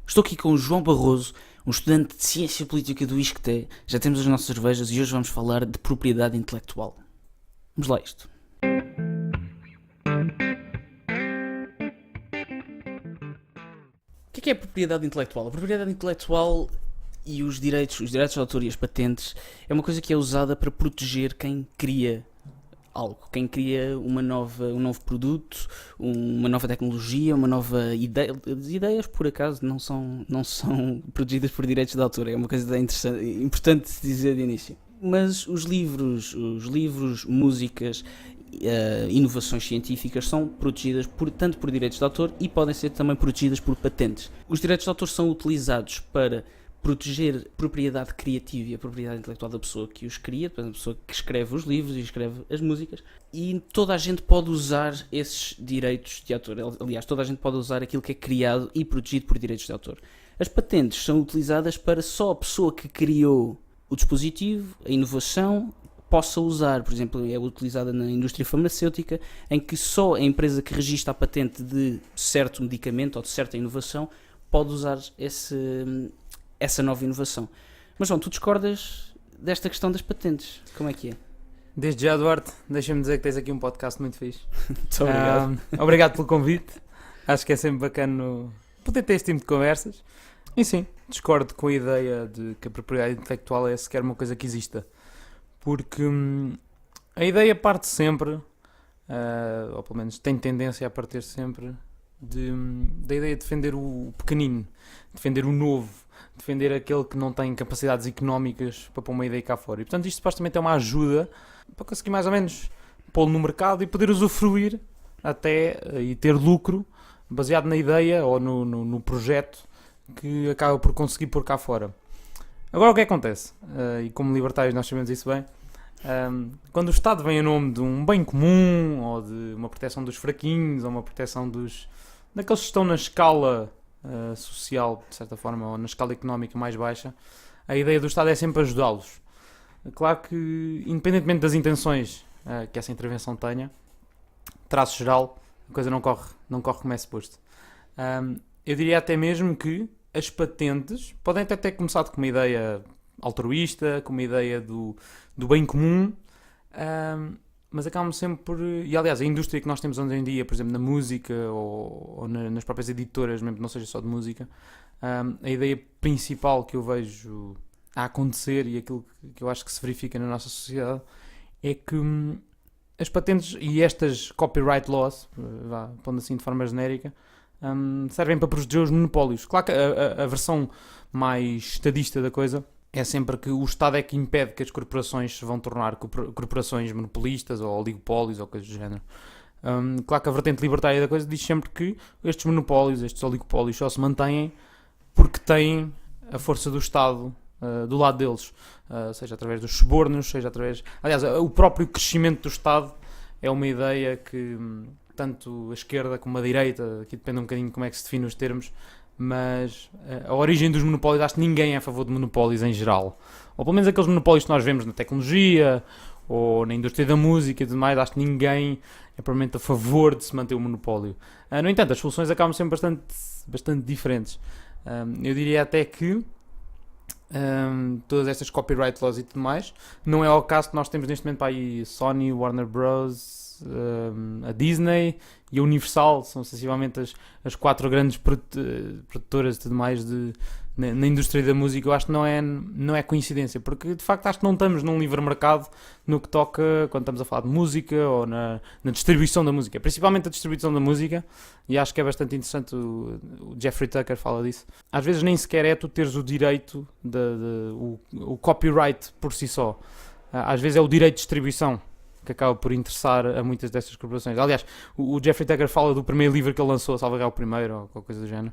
Estou aqui com o João Barroso, um estudante de Ciência Política do ISCTE. Já temos as nossas cervejas e hoje vamos falar de propriedade intelectual. Vamos lá a isto. O que é a propriedade intelectual? A propriedade intelectual e os direitos de autor e as patentes é uma coisa que é usada para proteger quem cria algo, quem cria um novo produto, uma nova tecnologia, uma nova ideia. As ideias, por acaso, não são protegidas por direitos de autor, é uma coisa importante de dizer de início. Mas os livros, músicas, inovações científicas são protegidas tanto por direitos de autor e podem ser também protegidas por patentes. Os direitos de autor são utilizados para proteger a propriedade criativa e a propriedade intelectual da pessoa que os cria, a pessoa que escreve os livros e escreve as músicas, e toda a gente pode usar esses direitos de autor. Aliás, toda a gente pode usar aquilo que é criado e protegido por direitos de autor. As patentes são utilizadas para só a pessoa que criou o dispositivo, a inovação, possa usar. Por exemplo, é utilizada na indústria farmacêutica, em que só a empresa que registra a patente de certo medicamento ou de certa inovação pode usar essa nova inovação. Mas João, tu discordas desta questão das patentes? Como é que é? Desde já, Duarte, deixa-me dizer que tens aqui um podcast muito fixe. Muito obrigado. Obrigado pelo convite. Acho que é sempre bacana poder ter este tipo de conversas. E sim, discordo com a ideia de que a propriedade intelectual é sequer uma coisa que exista. Porque a ideia parte sempre, ou pelo menos tem tendência a partir sempre, da ideia de defender o pequenino, defender o novo, defender aquele que não tem capacidades económicas para pôr uma ideia cá fora. E portanto isto supostamente é uma ajuda para conseguir mais ou menos pô-lo no mercado e poder usufruir até e ter lucro baseado na ideia ou no projeto que acaba por conseguir pôr cá fora. Agora o que acontece? E como libertários nós sabemos isso bem, quando o Estado vem em nome de um bem comum ou de uma proteção dos fraquinhos ou uma proteção daqueles que estão na escala social, de certa forma, ou na escala económica mais baixa, a ideia do Estado é sempre ajudá-los. Claro que, independentemente das intenções que essa intervenção tenha, traço geral, a coisa não corre como é suposto. Eu diria até mesmo que as patentes podem até ter começado com uma ideia altruísta, com uma ideia do bem comum, mas acabam sempre por... E aliás, a indústria que nós temos hoje em dia, por exemplo, na música ou nas próprias editoras, mesmo que não seja só de música, a ideia principal que eu vejo a acontecer e aquilo que eu acho que se verifica na nossa sociedade é que as patentes e estas copyright laws, pondo assim de forma genérica, servem para proteger os monopólios. Claro que a versão mais estadista da coisa é sempre que o Estado é que impede que as corporações se vão tornar corporações monopolistas ou oligopólios ou coisas do género. Claro que a vertente libertária da coisa diz sempre que estes monopólios, estes oligopólios só se mantêm porque têm a força do Estado do lado deles, seja através dos subornos, seja através... Aliás, o próprio crescimento do Estado é uma ideia que tanto a esquerda como a direita, aqui depende um bocadinho de como é que se define os termos, mas a origem dos monopólios, acho que ninguém é a favor de monopólios em geral. Ou pelo menos aqueles monopólios que nós vemos na tecnologia ou na indústria da música e tudo mais, acho que ninguém é propriamente a favor de se manter o monopólio. No entanto, as soluções acabam sempre bastante diferentes. Eu diria até que todas estas copyright laws e tudo mais, não é o caso que nós temos neste momento para aí Sony, Warner Bros., a Disney e a Universal, são sensivelmente as quatro grandes produtoras e tudo mais na indústria da música. Eu acho que não é coincidência, porque de facto acho que não estamos num livre mercado no que toca quando estamos a falar de música ou na distribuição da música, principalmente a distribuição da música, e acho que é bastante interessante, o Jeffrey Tucker fala disso. Às vezes nem sequer é tu teres o direito, o copyright por si só, às vezes é o direito de distribuição que acaba por interessar a muitas destas corporações. Aliás, o Jeffrey Tucker fala do primeiro livro que ele lançou, salvo errar o primeiro, ou qualquer coisa do género,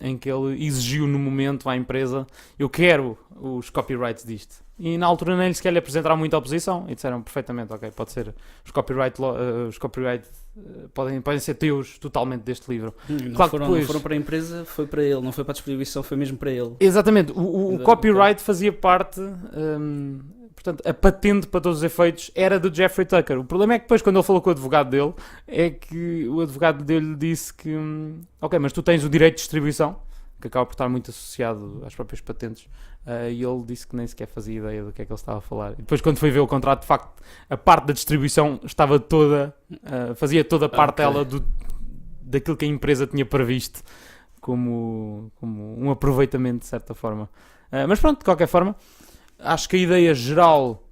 em que ele exigiu no momento à empresa: eu quero os copyrights disto. E na altura nem sequer lhe apresentaram muita oposição e disseram perfeitamente: ok, pode ser, os copyright podem ser teus totalmente deste livro. Não foram para a empresa, foi para ele, não foi para a distribuição, foi mesmo para ele. Exatamente, o copyright fazia parte... Portanto, a patente para todos os efeitos era do Jeffrey Tucker. O problema é que depois, quando ele falou com o advogado dele, é que o advogado dele disse que ok, mas tu tens o direito de distribuição, que acaba por estar muito associado às próprias patentes, e ele disse que nem sequer fazia ideia do que é que ele estava a falar. E depois, quando foi ver o contrato, de facto, a parte da distribuição estava toda, fazia toda a parte dela daquilo que a empresa tinha previsto como um aproveitamento, de certa forma. Mas pronto, de qualquer forma, acho que a ideia geral,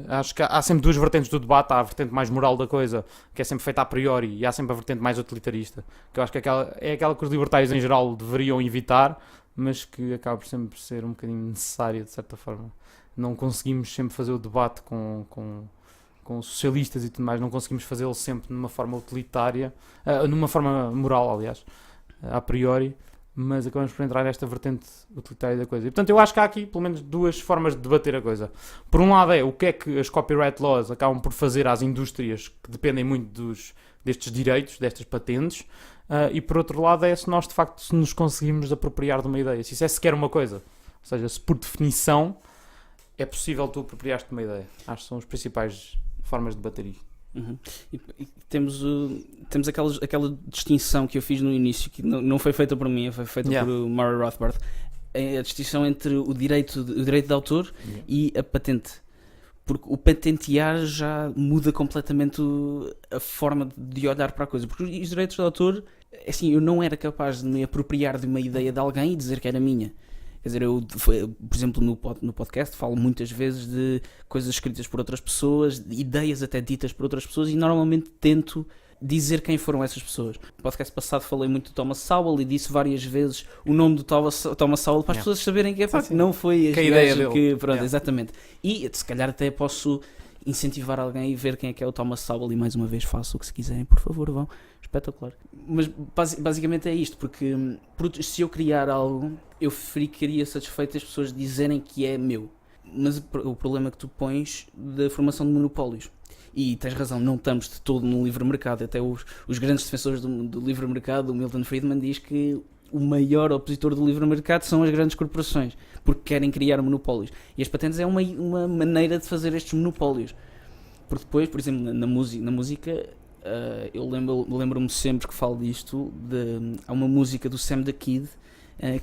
acho que há sempre duas vertentes do debate. Há a vertente mais moral da coisa, que é sempre feita a priori, e há sempre a vertente mais utilitarista, que eu acho que é aquela que os libertários em geral deveriam evitar, mas que acaba por sempre ser um bocadinho necessária, de certa forma. Não conseguimos sempre fazer o debate com socialistas e tudo mais, não conseguimos fazê-lo sempre numa forma utilitária, numa forma moral, aliás, a priori, mas acabamos por entrar nesta vertente utilitária da coisa. E, portanto, eu acho que há aqui, pelo menos, duas formas de debater a coisa. Por um lado é o que é que as copyright laws acabam por fazer às indústrias que dependem muito destes direitos, destas patentes, e por outro lado é se nós, de facto, se nos conseguimos apropriar de uma ideia. Se isso é sequer uma coisa. Ou seja, se por definição é possível tu apropriar-te de uma ideia. Acho que são as principais formas de debater isto. Uhum. E temos aquela distinção que eu fiz no início, que não foi feita por mim, foi feita por Murray Rothbard, é a distinção entre o direito de autor e a patente. Porque o patentear já muda completamente a forma de olhar para a coisa. Porque os direitos de autor, assim, eu não era capaz de me apropriar de uma ideia de alguém e dizer que era minha. Quer dizer, por exemplo, no podcast falo muitas vezes de coisas escritas por outras pessoas, ideias até ditas por outras pessoas, e normalmente tento dizer quem foram essas pessoas. No podcast passado falei muito do Thomas Sowell e disse várias vezes o nome do Thomas Sowell para as pessoas saberem que não foi a ideia dele. Que, pronto, exatamente. E se calhar até posso incentivar alguém e ver quem é que é o Thomas Sowell, e mais uma vez faço o que se quiserem, por favor, vão. Espetacular. Mas basicamente é isto, porque se eu criar algo, eu ficaria satisfeito as pessoas dizerem que é meu. Mas o problema é que tu pões da formação de monopólios. E tens razão, não estamos de todo no livre mercado. Até os grandes defensores do livre mercado, o Milton Friedman, diz que o maior opositor do livre mercado são as grandes corporações, porque querem criar monopólios. E as patentes é uma maneira de fazer estes monopólios. Porque depois, por exemplo, na música eu lembro-me sempre que falo disto, há uma música do Sam the Kid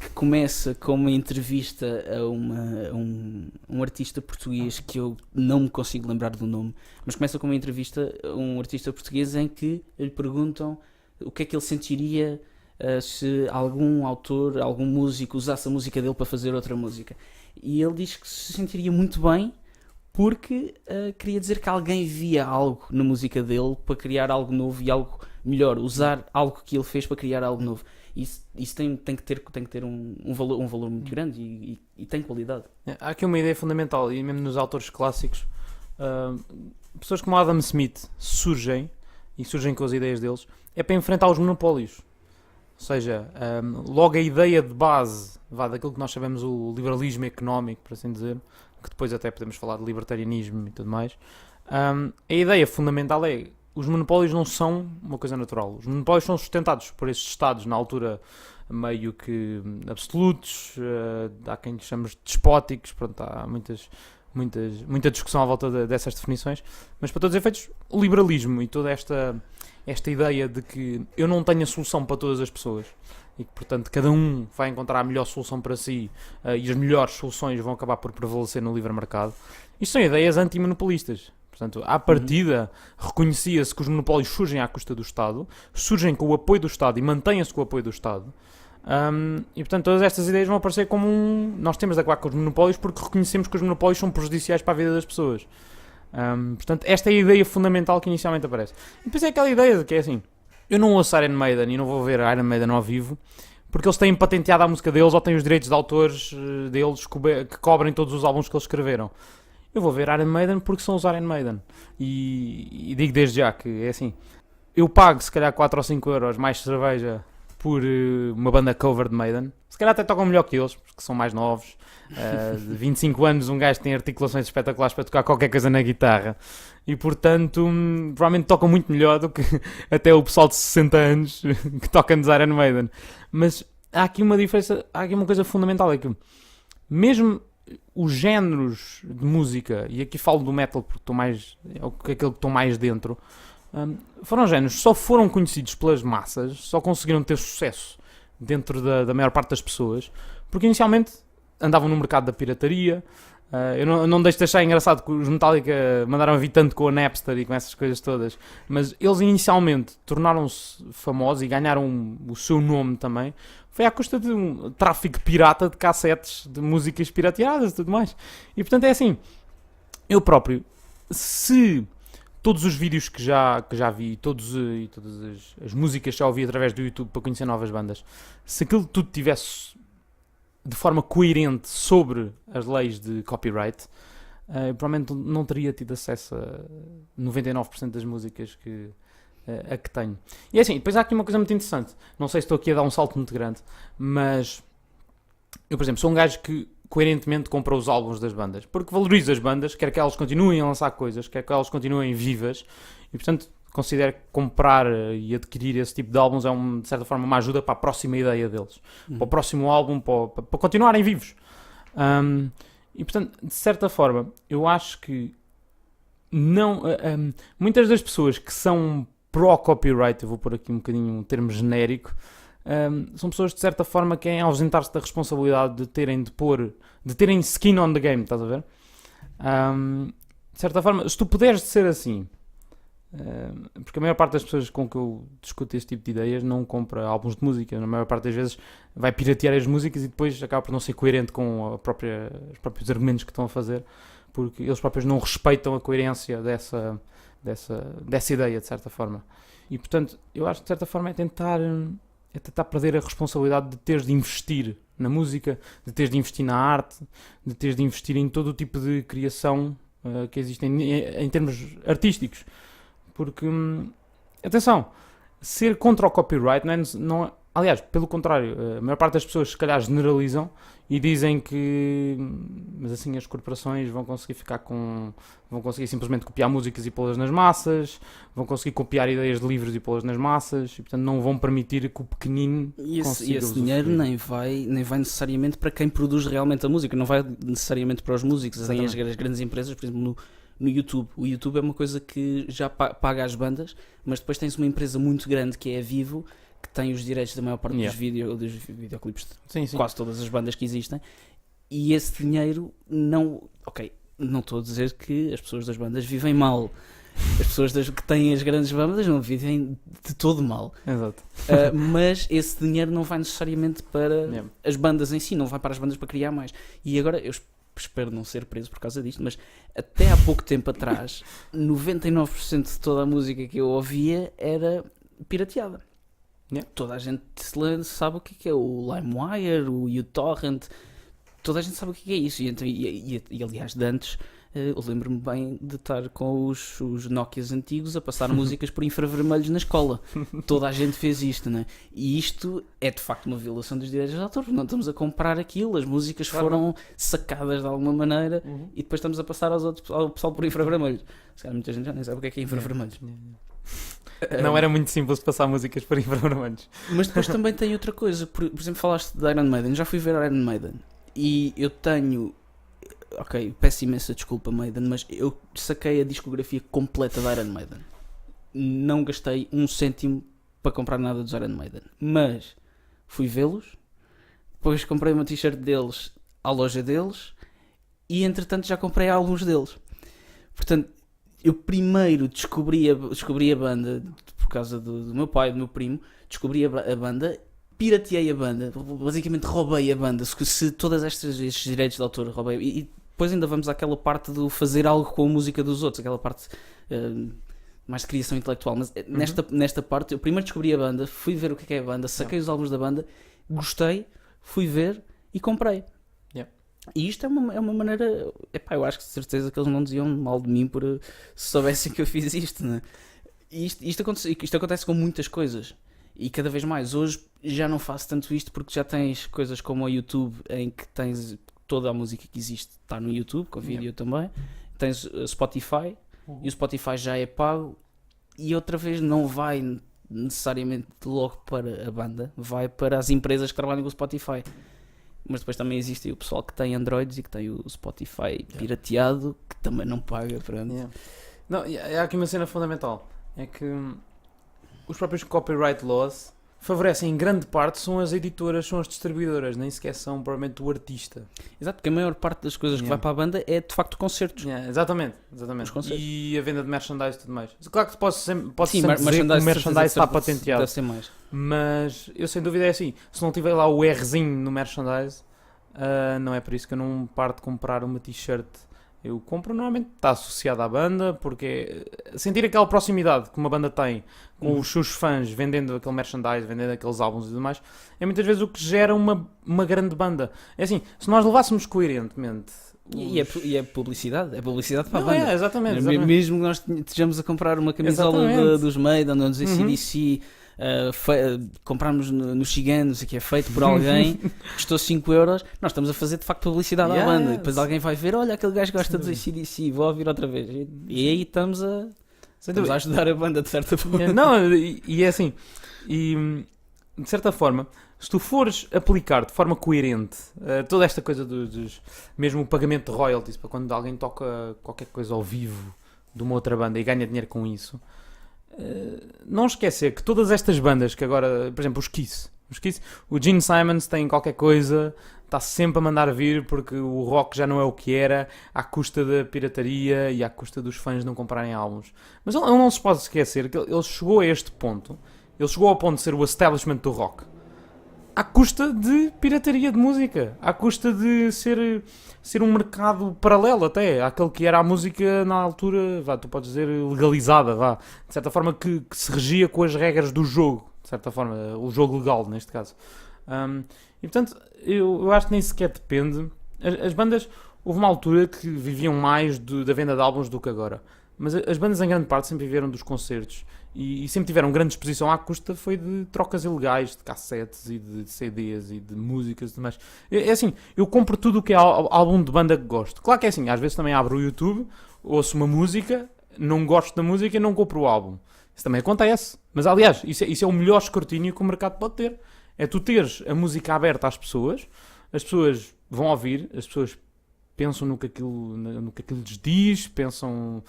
que começa com uma entrevista a um artista português que eu não me consigo lembrar do nome, mas começa com uma entrevista a um artista português em que lhe perguntam o que é que ele sentiria se algum autor, algum músico usasse a música dele para fazer outra música. E ele diz que se sentiria muito bem, porque queria dizer que alguém via algo na música dele para criar algo novo e algo melhor, usar algo que ele fez para criar algo novo. Isso tem que ter um valor muito grande e tem qualidade. Há aqui uma ideia fundamental, e mesmo nos autores clássicos, pessoas como Adam Smith surgem com as ideias deles, é para enfrentar os monopólios. Ou seja, logo a ideia de base daquilo que nós sabemos o liberalismo económico, por assim dizer, que depois até podemos falar de libertarianismo e tudo mais, a ideia fundamental é: os monopólios não são uma coisa natural. Os monopólios são sustentados por esses Estados, na altura meio que absolutos, há quem chame de despóticos, pronto, há muita discussão à volta dessas definições, mas para todos os efeitos, o liberalismo e toda esta ideia de que eu não tenho a solução para todas as pessoas e que, portanto, cada um vai encontrar a melhor solução para si, e as melhores soluções vão acabar por prevalecer no livre mercado. Isto são ideias antimonopolistas. Portanto, à partida, reconhecia-se que os monopólios surgem à custa do Estado, surgem com o apoio do Estado e mantêm-se com o apoio do Estado. E, portanto, todas estas ideias vão aparecer como nós temos de acabar com os monopólios porque reconhecemos que os monopólios são prejudiciais para a vida das pessoas. Portanto, esta é a ideia fundamental que inicialmente aparece. E depois é aquela ideia de que é assim: eu não ouço Iron Maiden e não vou ver Iron Maiden ao vivo porque eles têm patenteado a música deles ou têm os direitos de autores deles que cobrem todos os álbuns que eles escreveram. Eu vou ver Iron Maiden porque são os Iron Maiden. E digo desde já que é assim: eu pago se calhar 4 ou 5 euros mais cerveja por uma banda cover de Maiden. Se calhar até tocam melhor que eles, porque são mais novos. De 25 anos, um gajo tem articulações espetaculares para tocar qualquer coisa na guitarra. E, portanto, provavelmente tocam muito melhor do que até o pessoal de 60 anos que toca nos Iron Maiden. Mas há aqui uma diferença, há aqui uma coisa fundamental: é que mesmo os géneros de música, e aqui falo do metal porque é aquele que estou mais dentro, foram géneros que só foram conhecidos pelas massas, só conseguiram ter sucesso dentro da maior parte das pessoas, porque inicialmente andavam no mercado da pirataria. Eu não deixo de achar engraçado que os Metallica mandaram a vir tanto com a Napster e com essas coisas todas, mas eles inicialmente tornaram-se famosos e ganharam o seu nome também, foi à custa de um tráfico pirata de cassetes de músicas pirateadas e tudo mais. E portanto é assim, eu próprio, se todos os vídeos que já vi, todas as músicas que já ouvi através do YouTube para conhecer novas bandas, se aquilo tudo tivesse de forma coerente sobre as leis de copyright, eu provavelmente não teria tido acesso a 99% das músicas a que tenho. E é assim, depois há aqui uma coisa muito interessante. Não sei se estou aqui a dar um salto muito grande, mas eu, por exemplo, sou um gajo que coerentemente compra os álbuns das bandas, porque valorizo as bandas, quer que elas continuem a lançar coisas, quer que elas continuem vivas, e portanto considero que comprar e adquirir esse tipo de álbuns é, de certa forma, uma ajuda para a próxima ideia deles, para o próximo álbum, para continuarem vivos. E portanto, de certa forma, eu acho que não, muitas das pessoas que são pró-copyright, eu vou pôr aqui um bocadinho um termo genérico, são pessoas de certa forma que querem ausentar-se da responsabilidade de terem skin on the game, estás a ver? De certa forma, se tu puderes ser assim, porque a maior parte das pessoas com que eu discuto este tipo de ideias não compra álbuns de música, na maior parte das vezes vai piratear as músicas e depois acaba por não ser coerente com os próprios argumentos que estão a fazer, porque eles próprios não respeitam a coerência dessa ideia, de certa forma. E portanto, eu acho que de certa forma é tentar perder a responsabilidade de teres de investir na música, de teres de investir na arte, de teres de investir em todo o tipo de criação que existe em termos artísticos. Porque, atenção, ser contra o copyright não é, aliás, pelo contrário, a maior parte das pessoas se calhar generalizam e dizem que, mas assim as corporações vão conseguir vão conseguir simplesmente copiar músicas e pô-las nas massas, vão conseguir copiar ideias de livros e pô-las nas massas, e portanto não vão permitir que o pequenino consiga e esse dinheiro nem vai necessariamente para quem produz realmente a música, não vai necessariamente para os músicos. Tem as grandes empresas, por exemplo, no YouTube. O YouTube é uma coisa que já paga as bandas, mas depois tens uma empresa muito grande que é a Vivo, que tem os direitos da maior parte dos videoclipes de quase todas as bandas que existem, e esse dinheiro não estou a dizer que as pessoas das bandas vivem mal, as pessoas que têm as grandes bandas não vivem de todo mal. Exato. Mas esse dinheiro não vai necessariamente para as bandas em si, não vai para as bandas para criar mais. E agora eu espero não ser preso por causa disto, mas até há pouco tempo atrás 99% de toda a música que eu ouvia era pirateada. Toda a gente sabe o que é o LimeWire, o uTorrent, toda a gente sabe o que é isso. E aliás, de antes, eu lembro-me bem de estar com os Nokias antigos a passar músicas por infravermelhos na escola. Toda a gente fez isto, né? E isto é de facto uma violação dos direitos de autor. Não estamos a comprar aquilo, as músicas foram sacadas de alguma maneira e depois estamos a passar ao pessoal por infravermelhos. Se calhar muita gente já nem sabe o que é infravermelhos. Não era muito simples de passar músicas por infravermelhos. Mas depois também tem outra coisa. Por exemplo, falaste de Iron Maiden. Já fui ver Iron Maiden e eu tenho... Ok, peço imensa desculpa, Maiden, mas eu saquei a discografia completa da Iron Maiden. Não gastei um cêntimo para comprar nada dos Iron Maiden, mas fui vê-los, depois comprei uma t-shirt deles à loja deles e entretanto já comprei álbuns deles. Portanto, eu primeiro descobri a banda por causa do meu pai e do meu primo, descobri a banda, pirateei a banda, basicamente roubei a banda, se todas estes direitos de autor roubei, e depois ainda vamos àquela parte do fazer algo com a música dos outros, aquela parte mais de criação intelectual, mas nesta parte eu primeiro descobri a banda, fui ver o que é a banda, saquei os álbuns da banda, gostei, fui ver e comprei. E isto é uma maneira, eu acho que de certeza que eles não diziam mal de mim por se soubessem que eu fiz isto, né? E isto acontece com muitas coisas. E cada vez mais, hoje já não faço tanto isto porque já tens coisas como o YouTube em que tens toda a música que existe, está no YouTube, com vídeo também. Tens o Spotify e o Spotify já é pago e outra vez não vai necessariamente logo para a banda, vai para as empresas que trabalham com o Spotify. Mas depois também existe o pessoal que tem Androids e que tem o Spotify pirateado, que também não paga, pronto. Não, há aqui uma cena fundamental, é que os próprios copyright laws favorecem em grande parte são as editoras, são as distribuidoras, nem sequer são provavelmente o artista. Exato, porque a maior parte das coisas que vai para a banda é de facto concertos. Exatamente. Os concertos. E a venda de merchandise e tudo mais. Claro que pode sempre Sim, dizer que o merchandise está deve patenteado. ser mais. Mas eu sem dúvida é assim, se não tiver lá o Rzinho no merchandise, não é por isso que eu não paro de comprar uma t-shirt. Eu compro normalmente, está associado à banda, porque sentir aquela proximidade que uma banda tem com os seus fãs, vendendo aquele merchandise, vendendo aqueles álbuns e tudo mais, é muitas vezes o que gera uma grande banda. É assim, se nós levássemos coerentemente... E é publicidade, para Não, a banda. exatamente. Mesmo que nós estejamos a comprar uma camisola dos Maiden, ou dos AC/DC, compramos nos Ciganos, que é feito por alguém, custou 5€, nós estamos a fazer de facto publicidade à banda. Depois alguém vai ver, olha, aquele gajo gosta dos AC/DC, vou ouvir outra vez. E aí estamos a ajudar a banda de certa forma. Não, e é assim, e de certa forma, se tu fores aplicar de forma coerente toda esta coisa mesmo o pagamento de royalties, para quando alguém toca qualquer coisa ao vivo de uma outra banda e ganha dinheiro com isso, não esquecer que todas estas bandas que agora, por exemplo, os Kiss, o Gene Simmons tem qualquer coisa, está sempre a mandar vir porque o rock já não é o que era, à custa da pirataria e à custa dos fãs não comprarem álbuns. Mas ele não se pode esquecer que ele chegou a este ponto, ele chegou ao ponto de ser o establishment do rock à custa de pirataria de música, à custa de ser um mercado paralelo até àquele que era a música na altura, tu podes dizer legalizada, de certa forma que se regia com as regras do jogo, de certa forma, o jogo legal neste caso. E portanto, eu acho que nem sequer depende. As bandas, houve uma altura que viviam mais da venda de álbuns do que agora, mas as bandas em grande parte sempre viveram dos concertos. E sempre tiveram grande exposição à custa foi de trocas ilegais, de cassetes e de CDs e de músicas e tudo mais. É assim, eu compro tudo o que é álbum de banda que gosto. Claro que é assim, às vezes também abro o YouTube, ouço uma música, não gosto da música e não compro o álbum. Isso também acontece. Mas aliás, isso é o melhor escrutínio que o mercado pode ter. É tu teres a música aberta às pessoas, as pessoas vão ouvir, as pessoas pensam no que aquilo lhes diz, pensam...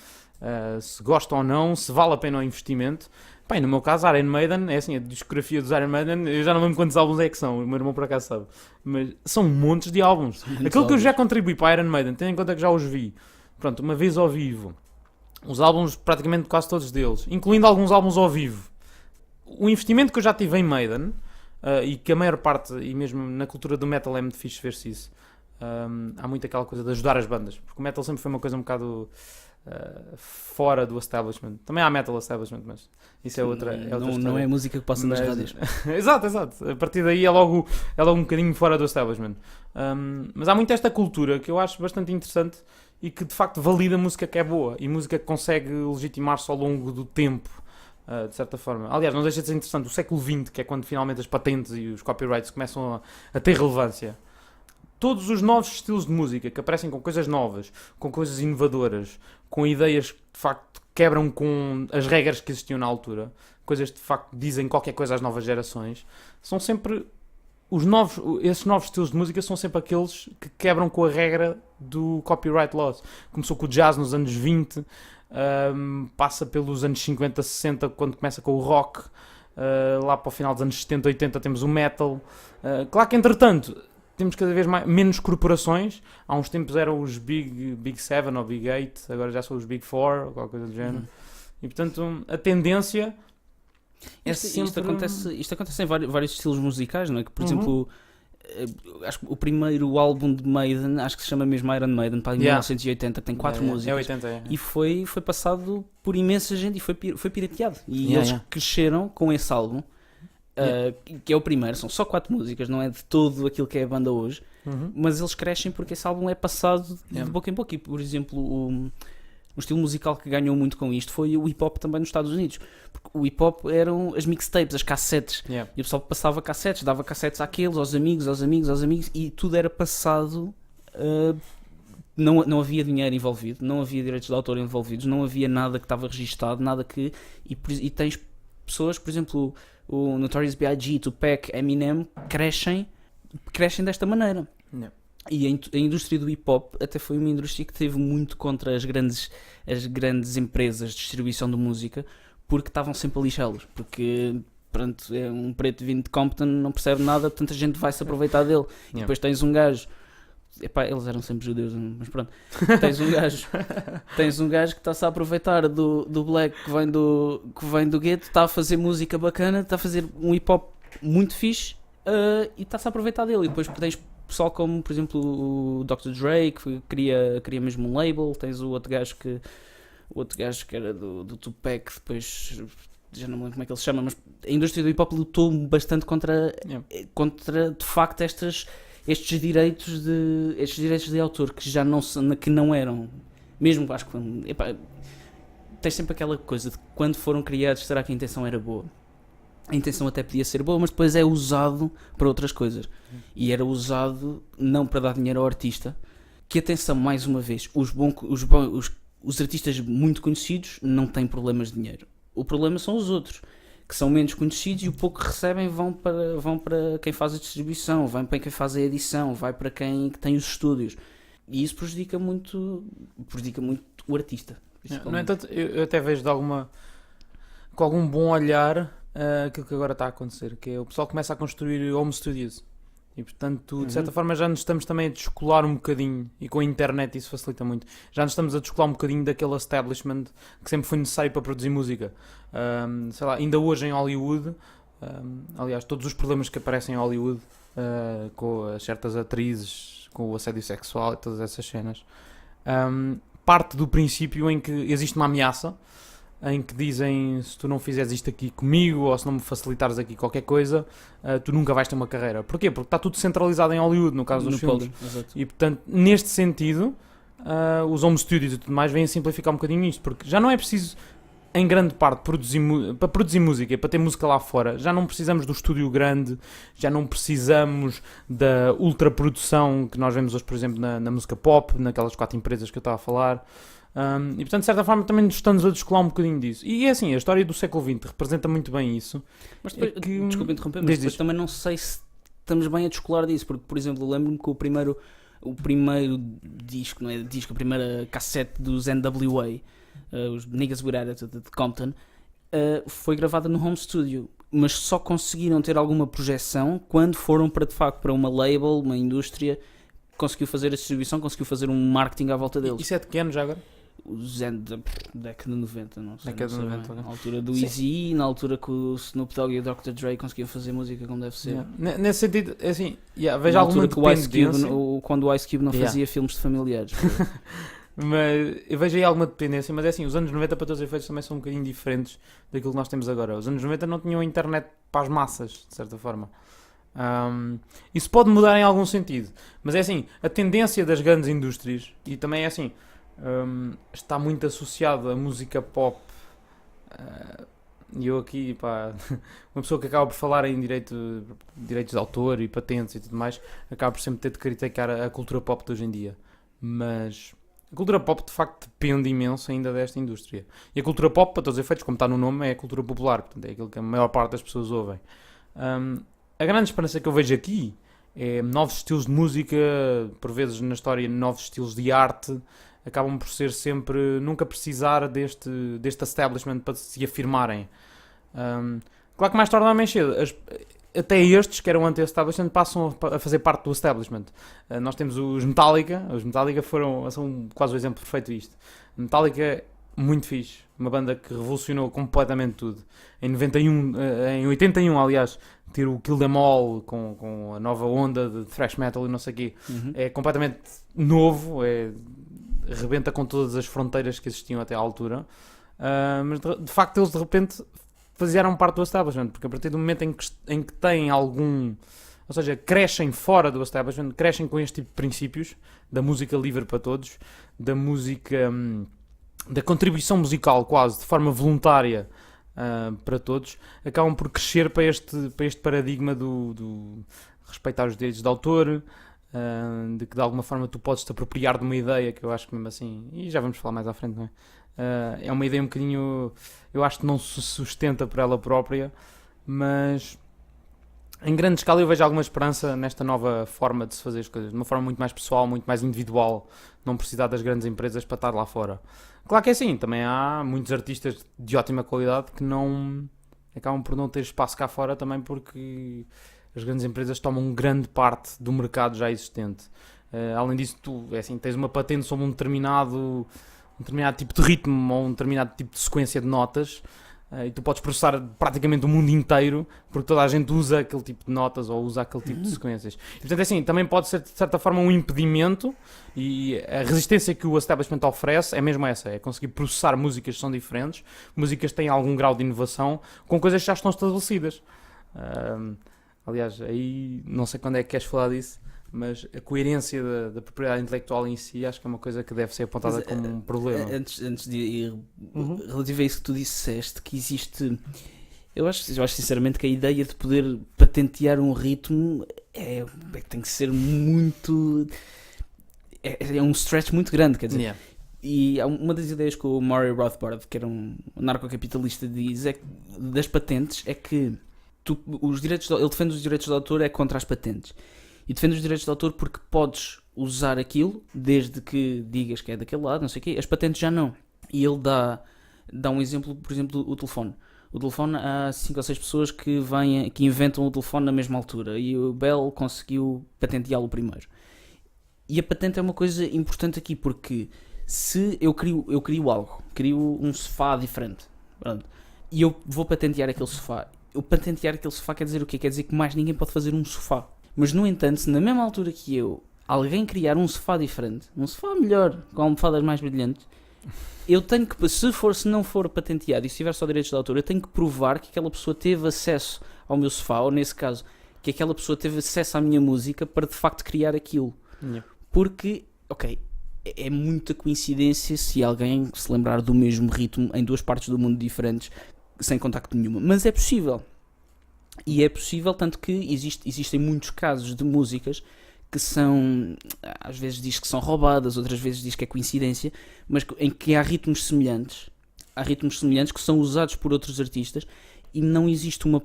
se gostam ou não, se vale a pena o investimento. Bem, no meu caso, Iron Maiden, é assim, a discografia dos Iron Maiden, eu já não lembro quantos álbuns é que são, o meu irmão por acaso sabe, mas são montes de álbuns. Aquilo que eu já contribuí para Iron Maiden, tendo em conta que já os vi, pronto, uma vez ao vivo, os álbuns, praticamente quase todos deles, incluindo alguns álbuns ao vivo. O investimento que eu já tive em Maiden, e que a maior parte, e mesmo na cultura do metal é muito fixe ver-se isso, há muito aquela coisa de ajudar as bandas, porque o metal sempre foi uma coisa um bocado... fora do establishment. Também há metal establishment, mas isso é outra história. Não é música que passa nas rádios. Exato. A partir daí é logo um bocadinho fora do establishment. Mas há muito esta cultura que eu acho bastante interessante e que de facto valida música que é boa e música que consegue legitimar-se ao longo do tempo, de certa forma. Aliás, não deixa de ser interessante o século XX, que é quando finalmente as patentes e os copyrights começam a ter relevância. Todos os novos estilos de música que aparecem com coisas novas, com coisas inovadoras, com ideias que de facto quebram com as regras que existiam na altura, coisas que de facto dizem qualquer coisa às novas gerações, são sempre esses novos estilos de música são sempre aqueles que quebram com a regra do copyright laws. Começou com o jazz nos anos 20, passa pelos anos 50, 60, quando começa com o rock, lá para o final dos anos 70, 80 temos o metal. Claro que entretanto temos cada vez menos corporações. Há uns tempos eram os Big 7 ou Big 8, agora já são os Big 4 ou qualquer coisa do género. E portanto a tendência é isto acontece em vários estilos musicais, não é? Que, por exemplo, acho que o primeiro álbum de Maiden, acho que se chama mesmo Iron Maiden, para 1980, que tem 4 músicas. É 80, E foi passado por imensa gente e foi pirateado. E eles cresceram com esse álbum. Que é o primeiro, são só 4 músicas, não é de todo aquilo que é a banda hoje, mas eles crescem porque esse álbum é passado de boca em boca. E, por exemplo, um estilo musical que ganhou muito com isto foi o hip-hop também nos Estados Unidos, porque o hip-hop eram as mixtapes, as cassetes, e o pessoal passava cassetes, dava cassetes àqueles, aos amigos, e tudo era passado. Não havia dinheiro envolvido, não havia direitos de autor envolvidos, não havia nada que estava registado, nada que... E tens pessoas, por exemplo... O Notorious B.I.G., Tupac, Eminem crescem desta maneira. E a indústria do hip-hop até foi uma indústria que teve muito contra as grandes empresas de distribuição de música, porque estavam sempre a lixá-los, porque pronto, é um preto vindo de Compton, não percebe nada, tanta gente vai se aproveitar dele. E depois tens um gajo, epá, eles eram sempre judeus, mas pronto, tens um gajo que está-se a aproveitar do black que vem do gueto, está a fazer música bacana, está a fazer um hip hop muito fixe, e está-se a aproveitar dele. E depois tens pessoal como, por exemplo, o Dr. Dre, que cria mesmo um label. Tens o outro gajo que era do Tupac, depois já não me lembro como é que ele se chama, mas a indústria do hip hop lutou bastante contra de facto estes direitos de autor que não eram, mesmo, acho que, epá, tens sempre aquela coisa de quando foram criados, será que a intenção era boa? A intenção até podia ser boa, mas depois é usado para outras coisas. E era usado não para dar dinheiro ao artista. Que, atenção, mais uma vez, os artistas muito conhecidos não têm problemas de dinheiro. O problema são os outros, que são menos conhecidos, e o pouco que recebem vão para quem faz a distribuição, vão para quem faz a edição, vai para quem tem os estúdios. E isso prejudica muito o artista. No entanto, eu até vejo com algum bom olhar aquilo que agora está a acontecer, que é o pessoal começa a construir home studios. E portanto, de certa forma, já nos estamos também a descolar um bocadinho, e com a internet isso facilita muito, já nos estamos a descolar um bocadinho daquele establishment que sempre foi necessário para produzir música. Sei lá, ainda hoje em Hollywood, aliás, todos os problemas que aparecem em Hollywood, com as certas atrizes, com o assédio sexual e todas essas cenas, parte do princípio em que existe uma ameaça, em que dizem, se tu não fizeres isto aqui comigo, ou se não me facilitares aqui qualquer coisa, tu nunca vais ter uma carreira. Porquê? Porque está tudo centralizado em Hollywood, no caso dos filmes. E portanto, neste sentido, os home studios e tudo mais vêm a simplificar um bocadinho isto, porque já não é preciso, em grande parte, para produzir música, para ter música lá fora, já não precisamos do estúdio grande, já não precisamos da ultraprodução que nós vemos hoje, por exemplo, na música pop, naquelas 4 empresas que eu estava a falar. E portanto, de certa forma, também nos estamos a descolar um bocadinho disso. E é assim, a história do século XX representa muito bem isso. Mas depois, desculpa interromper, mas depois também não sei se estamos bem a descolar disso, porque, por exemplo, lembro-me que o primeiro disco, não é disco, a primeira cassete dos NWA, os Niggas with Attitude de Compton, foi gravada no home studio, mas só conseguiram ter alguma projeção quando foram para, de facto, para uma label, uma indústria, conseguiu fazer a distribuição, conseguiu fazer um marketing à volta deles. Isso é de que ano já agora? Os década de 90, não sei. Década de 90, na altura do Eazy, na altura que o Snoop Dogg e o Dr. Dre conseguiam fazer música como deve ser. Nesse sentido, é assim, vejo alguma dependência. Quando o Ice Cube não fazia filmes de familiares. Mas eu vejo aí alguma dependência, mas é assim, os anos 90 para todos os efeitos também são um bocadinho diferentes daquilo que nós temos agora. Os anos 90 não tinham internet para as massas, de certa forma. Isso pode mudar em algum sentido, mas é assim, a tendência das grandes indústrias, e também é assim, está muito associado à música pop, e eu aqui, pá, uma pessoa que acaba por falar em direitos de autor e patentes e tudo mais, acaba por sempre ter de criticar a cultura pop de hoje em dia, mas a cultura pop de facto depende imenso ainda desta indústria, e a cultura pop, para todos os efeitos, como está no nome, é a cultura popular, portanto é aquilo que a maior parte das pessoas ouvem. A grande esperança que eu vejo aqui é novos estilos de música, por vezes na história novos estilos de arte, acabam por ser sempre, nunca precisar deste establishment para se afirmarem. Claro que mais tarde ou mais cedo, até estes que eram anti-establishment passam a fazer parte do establishment. Nós temos os Metallica são quase o exemplo perfeito disto. Metallica, muito fixe, uma banda que revolucionou completamente tudo. Em 81, aliás, ter o Kill Them All com a nova onda de thrash metal e não sei o quê, é completamente novo, rebenta com todas as fronteiras que existiam até à altura, mas de facto eles de repente fizeram parte do establishment, porque a partir do momento em que têm algum, ou seja, crescem fora do establishment, crescem com este tipo de princípios da música livre para todos, da música, da contribuição musical quase de forma voluntária para todos, acabam por crescer para este paradigma do respeitar os direitos de autor, de que de alguma forma tu podes te apropriar de uma ideia, que eu acho que mesmo assim, e já vamos falar mais à frente, não é? É uma ideia um bocadinho, eu acho que não se sustenta por ela própria, mas em grande escala eu vejo alguma esperança nesta nova forma de se fazer as coisas, de uma forma muito mais pessoal, muito mais individual, não precisar das grandes empresas para estar lá fora. Claro que é assim, também há muitos artistas de ótima qualidade que não acabam por não ter espaço cá fora também porque as grandes empresas tomam grande parte do mercado já existente. Além disso, tu tens uma patente sobre um determinado tipo de ritmo ou um determinado tipo de sequência de notas, e tu podes processar praticamente o mundo inteiro porque toda a gente usa aquele tipo de notas ou usa aquele tipo de sequências. E, portanto, assim, também pode ser de certa forma um impedimento, e a resistência que o establishment oferece é mesmo essa, é conseguir processar músicas que são diferentes, músicas que têm algum grau de inovação com coisas que já estão estabelecidas. Aliás, aí não sei quando é que queres falar disso, mas a coerência da propriedade intelectual em si acho que é uma coisa que deve ser apontada como um problema. Antes de ir relativo a isso que tu disseste, que existe... Eu acho sinceramente que a ideia de poder patentear um ritmo tem que ser muito... É um stretch muito grande, quer dizer. Yeah. E uma das ideias que o Murray Rothbard, que era um narcocapitalista, diz das patentes é que ele defende os direitos de autor é contra as patentes. E defende os direitos de autor porque podes usar aquilo, desde que digas que é daquele lado, não sei o quê. As patentes já não. E ele dá um exemplo, por exemplo, o telefone. O telefone, há 5 ou 6 pessoas que inventam o telefone na mesma altura. E o Bell conseguiu patenteá-lo primeiro. E a patente é uma coisa importante aqui, porque se eu crio algo, crio um sofá diferente, pronto, e eu vou patentear aquele sofá. Eu patentear aquele sofá quer dizer o quê? Quer dizer que mais ninguém pode fazer um sofá. Mas, no entanto, se na mesma altura que alguém criar um sofá diferente, um sofá melhor, com almofadas mais brilhantes, eu tenho que, se não for patenteado e se tiver só direitos de autor, eu tenho que provar que aquela pessoa teve acesso ao meu sofá, ou nesse caso, que aquela pessoa teve acesso à minha música para de facto criar aquilo. Yeah. Porque, é muita coincidência se alguém se lembrar do mesmo ritmo em duas partes do mundo diferentes, sem contacto nenhuma. Mas é possível. E é possível, tanto que existem muitos casos de músicas que são, às vezes diz que são roubadas, outras vezes diz que é coincidência, mas em que há ritmos semelhantes que são usados por outros artistas e não existe uma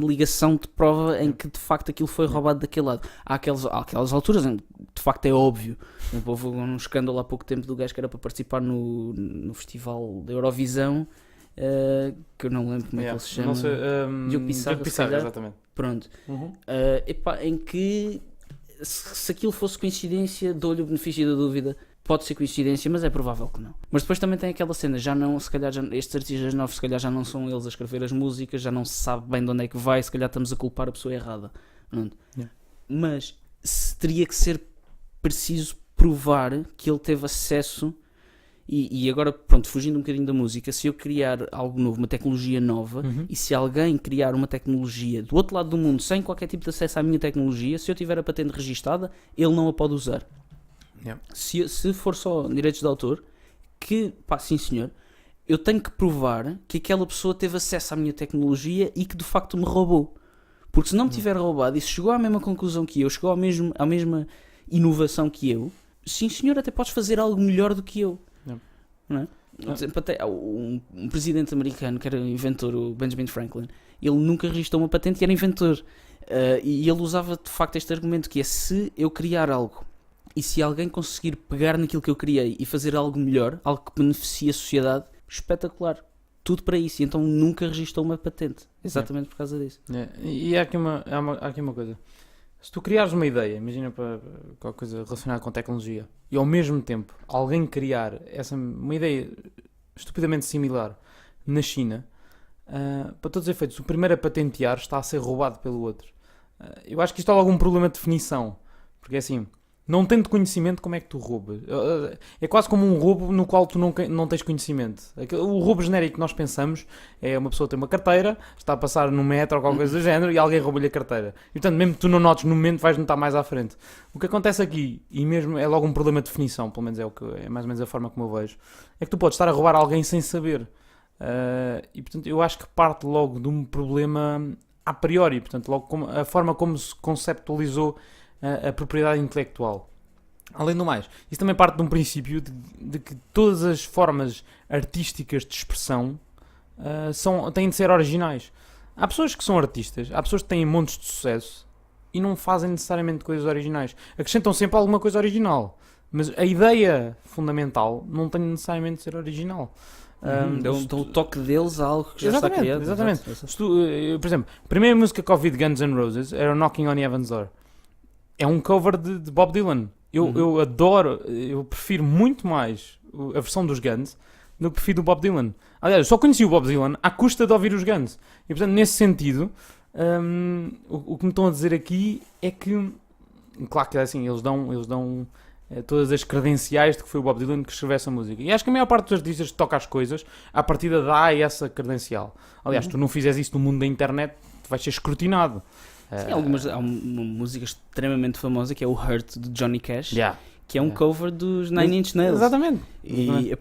ligação de prova em que de facto aquilo foi roubado daquele lado. Há aquelas alturas em que de facto é óbvio. Houve um escândalo há pouco tempo do gajo que era para participar no festival da Eurovisão, que eu não lembro como é que ele se chama. Não sei, Diogo Pissarra, exatamente. Pronto. Em que se aquilo fosse coincidência, dou-lhe o benefício da dúvida. Pode ser coincidência, mas é provável que não. Mas depois também tem aquela cena, estes artistas novos se calhar já não são eles a escrever as músicas, já não se sabe bem de onde é que vai, se calhar estamos a culpar a pessoa errada. Yeah. Mas teria que ser preciso provar que ele teve acesso. E agora, pronto, fugindo um bocadinho da música, se eu criar algo novo, uma tecnologia nova, e se alguém criar uma tecnologia do outro lado do mundo sem qualquer tipo de acesso à minha tecnologia, se eu tiver a patente registada, ele não a pode usar. Yeah. Se for só direitos de autor, sim senhor, eu tenho que provar que aquela pessoa teve acesso à minha tecnologia e que de facto me roubou. Porque se não me tiver roubado e se chegou à mesma conclusão que eu, chegou à mesma inovação que eu, sim senhor, até podes fazer algo melhor do que eu. Não é? Por exemplo, até um presidente americano que era inventor, o Benjamin Franklin, ele nunca registrou uma patente e era inventor. E ele usava de facto este argumento que é: se eu criar algo e se alguém conseguir pegar naquilo que eu criei e fazer algo melhor, algo que beneficie a sociedade, espetacular. Tudo para isso. E então nunca registrou uma patente. Exatamente por causa disso. E há aqui uma coisa. Se tu criares uma ideia, imagina para qualquer coisa relacionada com tecnologia, e ao mesmo tempo alguém criar uma ideia estupidamente similar na China, para todos os efeitos, o primeiro a patentear está a ser roubado pelo outro. Eu acho que isto há algum problema de definição, porque é assim, não tendo conhecimento, como é que tu roubas? É quase como um roubo no qual tu não tens conhecimento. O roubo genérico que nós pensamos é uma pessoa ter uma carteira, está a passar no metro ou qualquer coisa do género e alguém rouba-lhe a carteira. E portanto, mesmo que tu não notes no momento, vais notar mais à frente. O que acontece aqui, e mesmo é logo um problema de definição, pelo menos é mais ou menos a forma como eu vejo, é que tu podes estar a roubar alguém sem saber. E portanto, eu acho que parte logo de um problema a priori, portanto, logo a forma como se conceptualizou a propriedade intelectual. Além do mais, isso também parte de um princípio de que todas as formas artísticas de expressão têm de ser originais. Há pessoas que são artistas, há pessoas que têm montes de sucesso e não fazem necessariamente coisas originais. Acrescentam sempre alguma coisa original, mas a ideia fundamental não tem necessariamente de ser original. Dão o toque deles a algo que já está criado. Exatamente. Exato. Se tu, por exemplo, a primeira música que ouvi de Guns N' Roses era Knocking on Heaven's Door. É um cover de Bob Dylan. Eu adoro, eu prefiro muito mais a versão dos Guns do que prefiro do Bob Dylan. Aliás, eu só conheci o Bob Dylan à custa de ouvir os Guns. E portanto, nesse sentido, o que me estão a dizer aqui é que, claro que é assim, eles dão todas as credenciais de que foi o Bob Dylan que escreveu essa música. E acho que a maior parte dos artistas que toca as coisas, à partida dá essa credencial. Aliás, tu não fizeres isso no mundo da internet, tu vais ser escrutinado. Sim, há uma música extremamente famosa que é o Hurt de Johnny Cash, que é um Yeah. cover dos Nine Inch Nails. Exatamente. E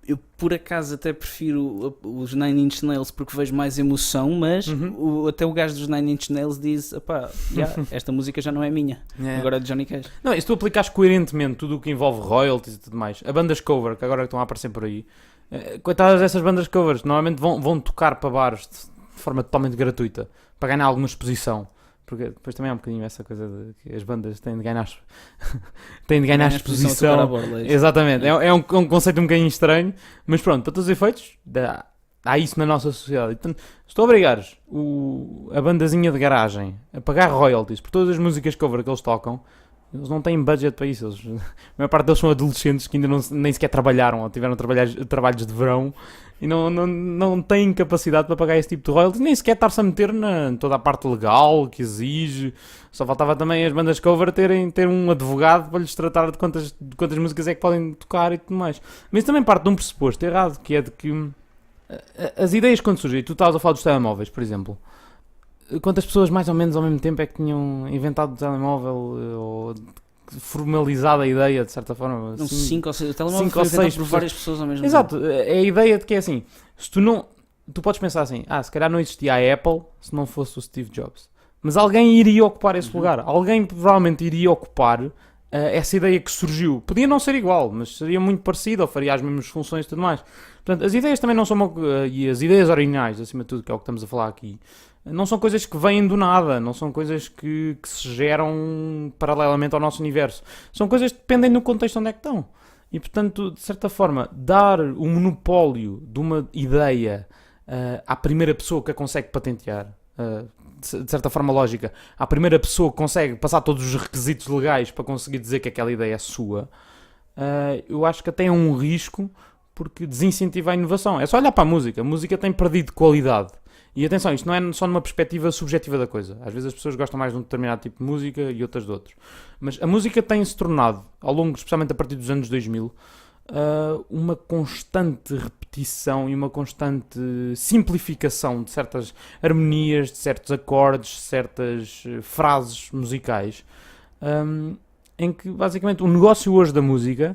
eu por acaso até prefiro os Nine Inch Nails porque vejo mais emoção, mas até o gajo dos Nine Inch Nails diz: esta música já não é minha, agora é de Johnny Cash. Não, e se tu aplicares coerentemente tudo o que envolve royalties e tudo mais, a bandas cover, que agora estão a aparecer por aí, coitadas dessas bandas covers, normalmente vão tocar para bares de forma totalmente gratuita, para ganhar alguma exposição. Porque depois também há um bocadinho essa coisa de que as bandas têm de ganhar exposição. A bola, Exatamente, é um conceito um bocadinho estranho, mas pronto, para todos os efeitos, há isso na nossa sociedade. Então, se tu obrigares a bandazinha de garagem a pagar royalties por todas as músicas cover que eles tocam, eles não têm budget para isso. A maior parte deles são adolescentes que ainda nem sequer trabalharam ou tiveram trabalhos de verão e não têm capacidade para pagar esse tipo de royalties, nem sequer estar-se a meter na toda a parte legal que exige. Só faltava também as bandas cover ter um advogado para lhes tratar de quantas músicas é que podem tocar e tudo mais. Mas também parte de um pressuposto errado, que é de que as ideias quando surgem, tu estavas a falar dos telemóveis, por exemplo, quantas pessoas mais ou menos ao mesmo tempo é que tinham inventado o telemóvel ou formalizado a ideia de certa forma? Não, 5 ou 6. O telemóvel Cinco ou foi inventado seis por várias pessoas ao mesmo Exato, tempo. é a ideia de que é assim, se tu podes pensar assim, se calhar não existia a Apple se não fosse o Steve Jobs. Mas alguém iria ocupar esse lugar. Alguém provavelmente iria ocupar essa ideia que surgiu. Podia não ser igual, mas seria muito parecido ou faria as mesmas funções e tudo mais. Portanto, as ideias também não são... e as ideias originais, acima de tudo, que é o que estamos a falar aqui, não são coisas que vêm do nada, não são coisas que se geram paralelamente ao nosso universo. São coisas que dependem do contexto onde é que estão. E, portanto, de certa forma, dar o monopólio de uma ideia à primeira pessoa que a consegue patentear, de certa forma lógica, à primeira pessoa que consegue passar todos os requisitos legais para conseguir dizer que aquela ideia é sua, eu acho que até é um risco, porque desincentiva a inovação. É só olhar para a música. A música tem perdido qualidade. E atenção, isto não é só numa perspectiva subjetiva da coisa. Às vezes as pessoas gostam mais de um determinado tipo de música e outras de outros. Mas a música tem-se tornado, ao longo, especialmente a partir dos anos 2000, uma constante repetição e uma constante simplificação de certas harmonias, de certos acordes, de certas frases musicais, em que basicamente o negócio hoje da música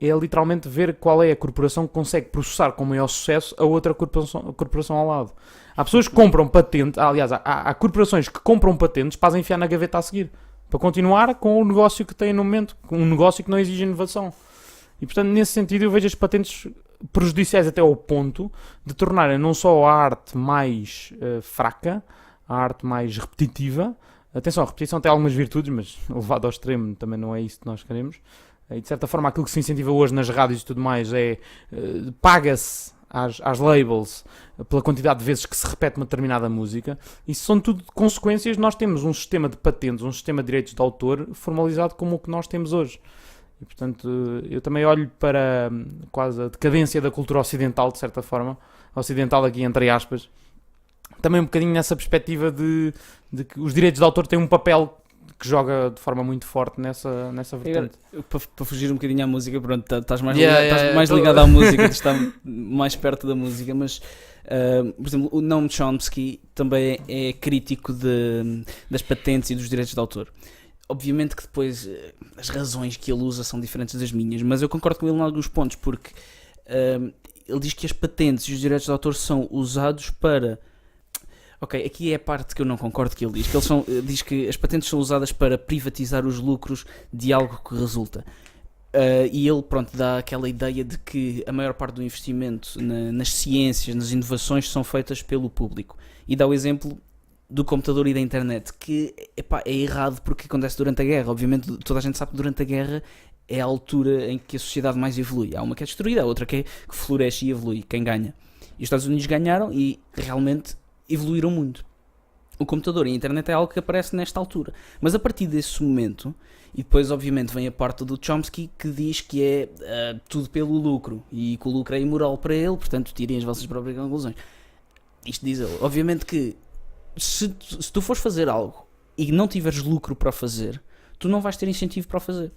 é literalmente ver qual é a corporação que consegue processar com maior sucesso a outra corporação ao lado. Há pessoas que compram patentes, aliás, há corporações que compram patentes para as enfiar na gaveta a seguir, para continuar com o negócio que têm no momento, com um negócio que não exige inovação. E portanto, nesse sentido, eu vejo as patentes prejudiciais até ao ponto de tornarem não só a arte mais fraca, a arte mais repetitiva. Atenção, a repetição tem algumas virtudes, mas levado ao extremo também não é isso que nós queremos. E de certa forma aquilo que se incentiva hoje nas rádios e tudo mais é paga-se às labels pela quantidade de vezes que se repete uma determinada música. Isso são tudo consequências. Nós temos um sistema de patentes, um sistema de direitos de autor formalizado como o que nós temos hoje. E portanto eu também olho para quase a decadência da cultura ocidental, de certa forma, ocidental aqui entre aspas, também um bocadinho nessa perspectiva de que os direitos de autor têm um papel que joga de forma muito forte nessa vertente. Para fugir um bocadinho à música, pronto, estás mais ligado à música, estás mais perto da música, mas por exemplo, o Noam Chomsky também é crítico das patentes e dos direitos de autor. Obviamente que depois as razões que ele usa são diferentes das minhas, mas eu concordo com ele em alguns pontos, porque ele diz que as patentes e os direitos de autor são usados para... Ok, aqui é a parte que eu não concordo que ele diz. Ele diz que as patentes são usadas para privatizar os lucros de algo que resulta. E ele, pronto, dá aquela ideia de que a maior parte do investimento nas ciências, nas inovações, são feitas pelo público. E dá o exemplo do computador e da internet, que é errado porque acontece durante a guerra. Obviamente, toda a gente sabe que durante a guerra é a altura em que a sociedade mais evolui. Há uma que é destruída, há outra que floresce e evolui, quem ganha. E os Estados Unidos ganharam e realmente evoluíram muito. O computador e a internet é algo que aparece nesta altura. Mas a partir desse momento, e depois obviamente vem a parte do Chomsky que diz que é tudo pelo lucro e que o lucro é imoral para ele, portanto tirem as vossas próprias conclusões. Isto diz ele. Obviamente que se tu fores fazer algo e não tiveres lucro para fazer, tu não vais ter incentivo para o fazer.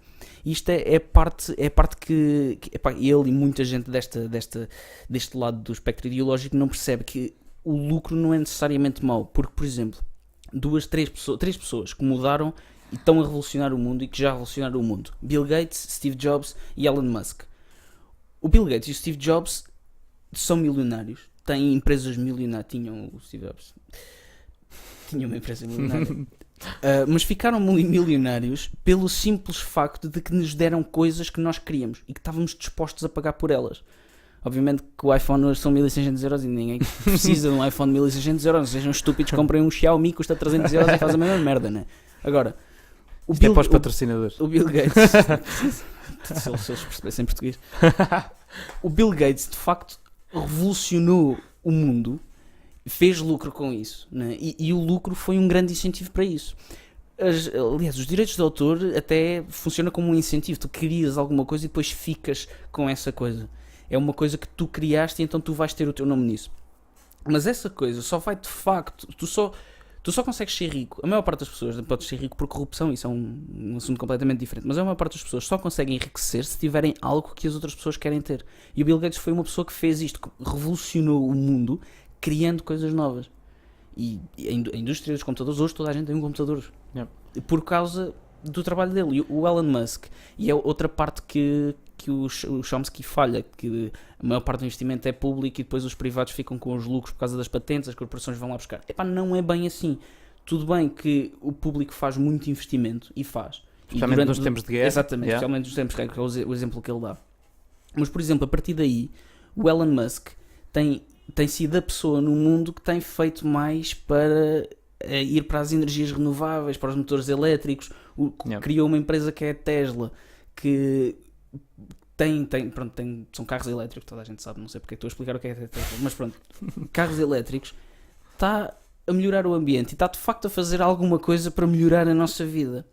Isto é parte que epá, ele e muita gente deste lado do espectro ideológico não percebe que o lucro não é necessariamente mau, porque, por exemplo, três pessoas que mudaram e estão a revolucionar o mundo e que já revolucionaram o mundo: Bill Gates, Steve Jobs e Elon Musk. O Bill Gates e o Steve Jobs são milionários, têm empresas milionárias. Tinham o Steve Jobs, tinha uma empresa milionária. Mas ficaram milionários pelo simples facto de que nos deram coisas que nós queríamos e que estávamos dispostos a pagar por elas. Obviamente que o iPhone hoje são 1600 euros e ninguém precisa de um iPhone de 1600 euros. Sejam estúpidos, comprem um Xiaomi, custa 300 euros e faz a mesma merda, né? Agora, o Bill, é para os patrocinadores. O Bill Gates, se eles percebessem português, o Bill Gates de facto revolucionou o mundo, fez lucro com isso, né? E o lucro foi um grande incentivo para isso. Aliás, os direitos de autor até funcionam como um incentivo. Tu crias alguma coisa e depois ficas com essa coisa. É uma coisa que tu criaste e então tu vais ter o teu nome nisso. Mas essa coisa só vai de facto... Tu só consegues ser rico. A maior parte das pessoas pode ser rico por corrupção. Isso é um assunto completamente diferente. Mas a maior parte das pessoas só conseguem enriquecer se tiverem algo que as outras pessoas querem ter. E o Bill Gates foi uma pessoa que fez isto. Que revolucionou o mundo criando coisas novas. E a indústria dos computadores, hoje toda a gente tem um computador. Yeah. Por causa do trabalho dele. E o Elon Musk. E é outra parte que o Chomsky falha, que a maior parte do investimento é público e depois os privados ficam com os lucros por causa das patentes, as corporações vão lá buscar. Epá, não é bem assim. Tudo bem que o público faz muito investimento e faz. Especialmente nos tempos de guerra. Exatamente, especialmente nos tempos de guerra, que é o exemplo que ele dá. Mas, por exemplo, a partir daí, o Elon Musk tem sido a pessoa no mundo que tem feito mais para ir para as energias renováveis, para os motores elétricos. Criou uma empresa que é a Tesla, que são carros elétricos, toda a gente sabe, não sei porque estou a explicar o que é Tesla, mas pronto, carros elétricos, está a melhorar o ambiente e está de facto a fazer alguma coisa para melhorar a nossa vida.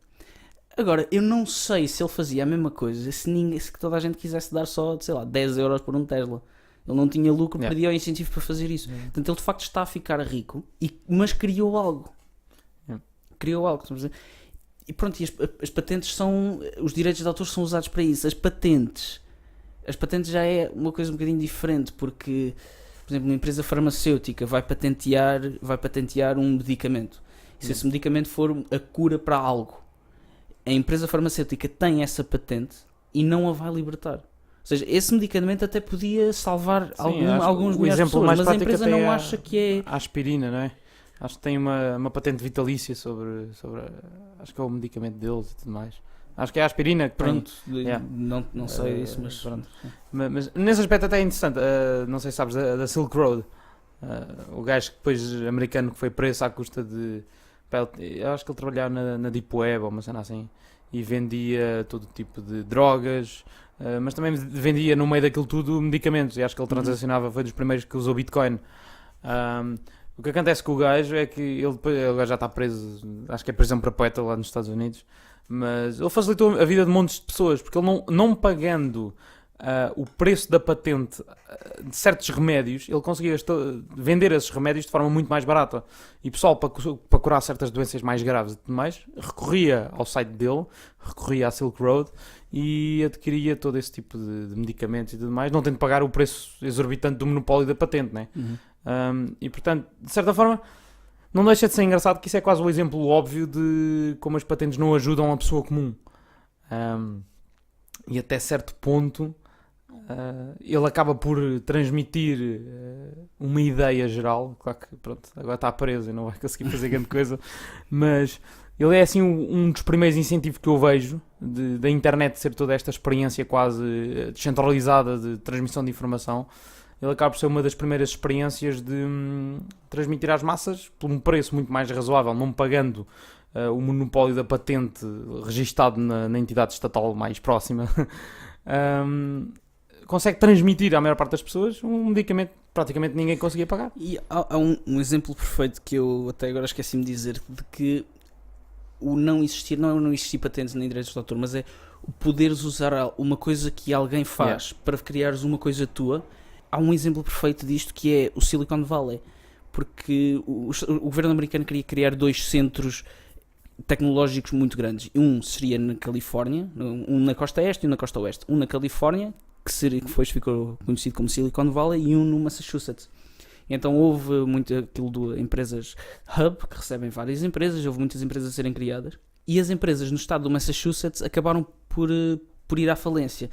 Agora, eu não sei se ele fazia a mesma coisa se toda a gente quisesse dar só, sei lá, 10 euros por um Tesla. Ele não tinha lucro, perdia o incentivo para fazer isso. Portanto, ele de facto está a ficar rico, mas criou algo. Criou algo, estamos a dizer. E pronto, as patentes são... Os direitos de autor são usados para isso. As patentes já é uma coisa um bocadinho diferente, porque, por exemplo, uma empresa farmacêutica vai patentear um medicamento. E se esse medicamento for a cura para algo, a empresa farmacêutica tem essa patente e não a vai libertar. Ou seja, esse medicamento até podia salvar alguns milhares de pessoas, mas a empresa não acha que é... A aspirina, não é? Acho que tem uma patente vitalícia sobre acho que é o medicamento deles e tudo mais. Acho que é a aspirina que pronto, não sei isso, mas pronto. Mas nesse aspecto até é interessante. Não sei se sabes da Silk Road. O gajo que depois americano que foi preso à custa de... Eu acho que ele trabalhava na Deep Web ou uma cena assim. E vendia todo tipo de drogas, mas também vendia no meio daquilo tudo medicamentos. E acho que ele transacionava, foi dos primeiros que usou Bitcoin. O que acontece com o gajo é que ele já está preso, acho que é prisão perpétua lá nos Estados Unidos, mas ele facilitou a vida de montes de pessoas, porque ele não pagando o preço da patente de certos remédios, ele conseguia vender esses remédios de forma muito mais barata. E o pessoal, para curar certas doenças mais graves e tudo mais, recorria ao site dele, recorria à Silk Road e adquiria todo esse tipo de medicamentos e tudo mais, não tendo de pagar o preço exorbitante do monopólio da patente, né? E portanto, de certa forma, não deixa de ser engraçado que isso é quase o exemplo óbvio de como as patentes não ajudam a pessoa comum. E até certo ponto ele acaba por transmitir uma ideia geral. Claro que pronto, agora está preso e não vai conseguir fazer grande coisa, mas ele é assim um dos primeiros incentivos que eu vejo da internet ser toda esta experiência quase descentralizada de transmissão de informação. Ele acaba por ser uma das primeiras experiências de transmitir às massas por um preço muito mais razoável, não pagando o monopólio da patente registado na entidade estatal mais próxima, consegue transmitir à maior parte das pessoas um medicamento que praticamente ninguém conseguia pagar. E há um exemplo perfeito que eu até agora esqueci-me de dizer, de que o não existir, não é o não existir patentes nem direitos de autor, mas é o poderes usar uma coisa que alguém faz para criares uma coisa tua. Há um exemplo perfeito disto que é o Silicon Valley, porque o governo americano queria criar 2 centros tecnológicos muito grandes. Um seria na Califórnia, um na costa este e um na costa oeste. Um na Califórnia, que depois ficou conhecido como Silicon Valley, e um no Massachusetts. Então houve muito aquilo de empresas hub, que recebem várias empresas, houve muitas empresas a serem criadas, e as empresas no estado do Massachusetts acabaram por ir à falência.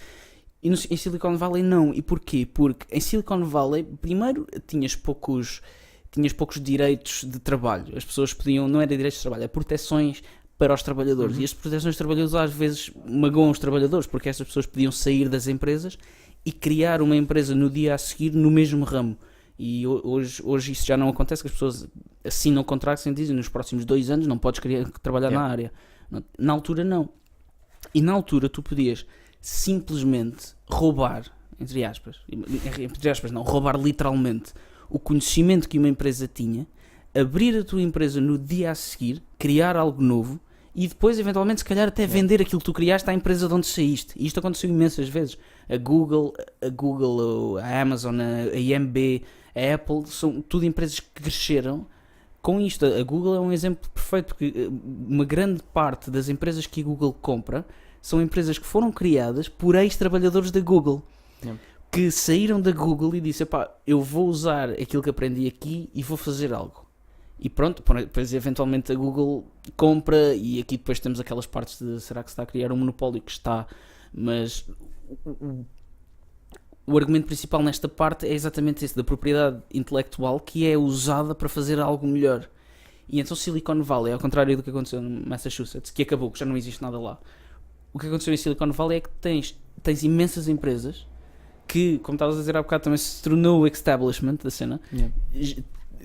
E em Silicon Valley não. E porquê? Porque em Silicon Valley, primeiro, tinhas poucos direitos de trabalho. As pessoas podiam, não era direitos de trabalho, é proteções para os trabalhadores. E as proteções dos trabalhadores às vezes magoam os trabalhadores, porque estas pessoas podiam sair das empresas e criar uma empresa no dia a seguir no mesmo ramo. E hoje isso já não acontece, que as pessoas assinam contratos e dizem nos próximos 2 anos não podes trabalhar na área. Na altura não. E na altura tu podias simplesmente roubar, entre aspas não, roubar literalmente o conhecimento que uma empresa tinha, abrir a tua empresa no dia a seguir, criar algo novo e depois eventualmente se calhar até vender aquilo que tu criaste à empresa de onde saíste. E isto aconteceu imensas vezes. A Google, a Amazon, a IMB, a Apple, são tudo empresas que cresceram com isto. A Google é um exemplo perfeito, porque uma grande parte das empresas que a Google compra são empresas que foram criadas por ex-trabalhadores da Google, que saíram da Google e disseram, eu vou usar aquilo que aprendi aqui e vou fazer algo. E pronto, depois eventualmente a Google compra, e aqui depois temos aquelas partes de será que se está a criar um monopólio? Que está, mas o argumento principal nesta parte é exatamente esse, da propriedade intelectual que é usada para fazer algo melhor. E então Silicon Valley, ao contrário do que aconteceu no Massachusetts, que acabou, que já não existe nada lá, o que aconteceu em Silicon Valley é que tens imensas empresas que, como estavas a dizer há bocado, também se tornou o establishment da cena.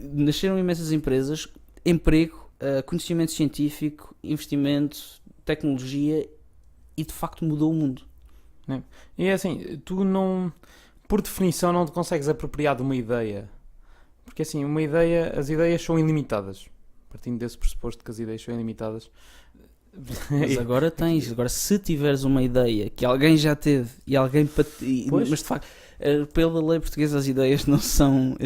Nasceram imensas empresas, emprego, conhecimento científico, investimento, tecnologia, e de facto mudou o mundo. E é assim, tu não, por definição, não te consegues apropriar de uma ideia, porque assim, as ideias são ilimitadas, partindo desse pressuposto que as ideias são ilimitadas. Mas agora se tiveres uma ideia que alguém já teve e alguém mas de facto, pela lei portuguesa as ideias não são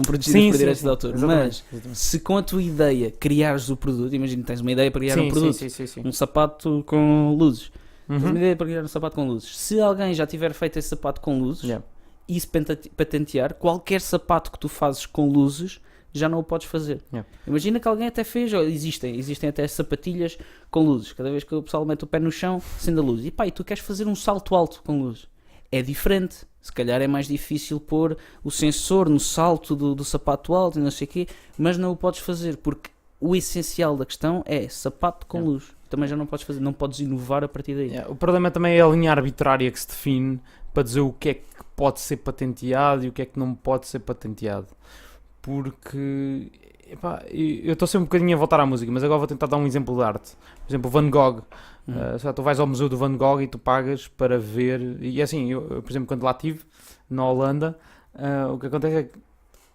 protegidas por direitos de autor. Exatamente. Mas se com a tua ideia criares o produto, imagina que tens uma ideia para criar um produto, um sapato com luzes, tens uma ideia para criar um sapato com luzes, se alguém já tiver feito esse sapato com luzes e se patentear, qualquer sapato que tu fazes com luzes já não o podes fazer. Imagina que alguém até fez, existem até sapatilhas com luzes. Cada vez que o pessoal mete o pé no chão, acende a luz. E tu queres fazer um salto alto com luzes. É diferente. Se calhar é mais difícil pôr o sensor no salto do sapato alto e não sei o quê, mas não o podes fazer, porque o essencial da questão é sapato com luz. Também já não podes fazer, não podes inovar a partir daí. O problema também é a linha arbitrária que se define para dizer o que é que pode ser patenteado e o que é que não pode ser patenteado. Porque eu estou sempre um bocadinho a voltar à música, mas agora vou tentar dar um exemplo de arte. Por exemplo, Van Gogh. Tu vais ao museu do Van Gogh e tu pagas para ver. E assim, eu, por exemplo, quando lá estive, na Holanda, o que acontece é que